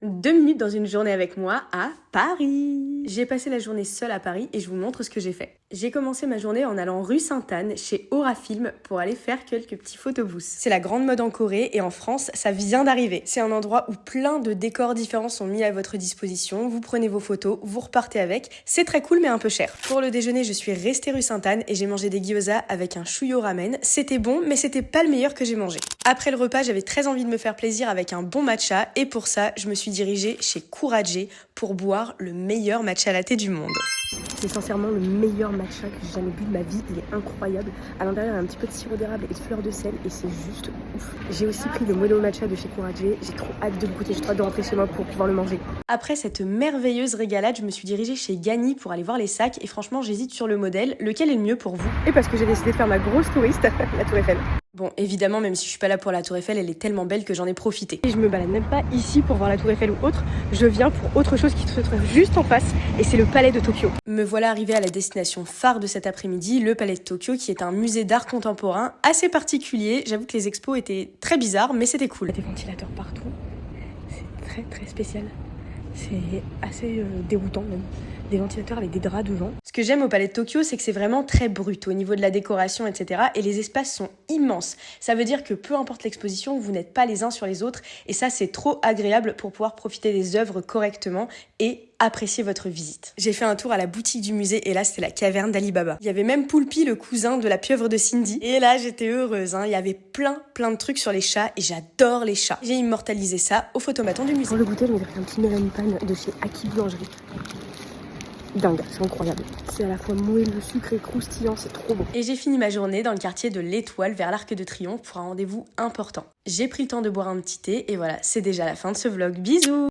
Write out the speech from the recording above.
2 minutes dans une journée avec moi à Paris. J'ai passé la journée seule à Paris et je vous montre ce que j'ai fait. J'ai commencé ma journée en allant rue Sainte-Anne chez Aura Film pour aller faire quelques petits photobooths. C'est la grande mode en Corée et en France, ça vient d'arriver. C'est un endroit où plein de décors différents sont mis à votre disposition. Vous prenez vos photos, vous repartez avec. C'est très cool mais un peu cher. Pour le déjeuner, je suis restée rue Sainte-Anne et j'ai mangé des gyoza avec un shuyo ramen. C'était bon mais c'était pas le meilleur que j'ai mangé. Après le repas, j'avais très envie de me faire plaisir avec un bon matcha et pour ça, je me suis dirigée chez Kuraje pour boire le meilleur matcha latte du monde. C'est sincèrement le meilleur matcha que j'ai jamais bu de ma vie, il est incroyable. À l'intérieur, il y a un petit peu de sirop d'érable et de fleurs de sel et c'est juste ouf. J'ai aussi pris le mono matcha de chez Kuraje, j'ai trop hâte de le goûter, j'ai trop hâte de rentrer chez moi pour pouvoir le manger. Après cette merveilleuse régalade, je me suis dirigée chez Gagny pour aller voir les sacs et franchement, j'hésite sur le modèle, lequel est le mieux pour vous? Et parce que j'ai décidé de faire ma grosse touriste, la Tour Eiffel. Bon, évidemment, même si je suis pas là pour la Tour Eiffel, elle est tellement belle que j'en ai profité. Et je me balade même pas ici pour voir la Tour Eiffel ou autre, je viens pour autre chose qui se trouve juste en face et c'est le Palais de Tokyo. Me voilà arrivée à la destination phare de cet après-midi, le Palais de Tokyo, qui est un musée d'art contemporain assez particulier. J'avoue que les expos étaient très bizarres, mais c'était cool. Il y a des ventilateurs partout, c'est très spécial, c'est assez déroutant même. Des ventilateurs avec des draps devant. Ce que j'aime au Palais de Tokyo, c'est que c'est vraiment très brut au niveau de la décoration, etc. Et les espaces sont immenses. Ça veut dire que peu importe l'exposition, vous n'êtes pas les uns sur les autres. Et ça, c'est trop agréable pour pouvoir profiter des œuvres correctement et apprécier votre visite. J'ai fait un tour à la boutique du musée et là, c'était la caverne d'Ali Baba. Il y avait même Poulpi, le cousin de la pieuvre de Cindy. Et là, j'étais heureuse. Il y avait plein de trucs sur les chats et j'adore les chats. J'ai immortalisé ça au photomaton du musée. Pour le goûter, je me dirais un petit mélanie pan de chez Aki Boulangerie. Dingue, c'est incroyable. C'est à la fois moelleux, sucré, croustillant, c'est trop bon. Et j'ai fini ma journée dans le quartier de l'Étoile vers l'Arc de Triomphe pour un rendez-vous important. J'ai pris le temps de boire un petit thé et voilà, c'est déjà la fin de ce vlog. Bisous!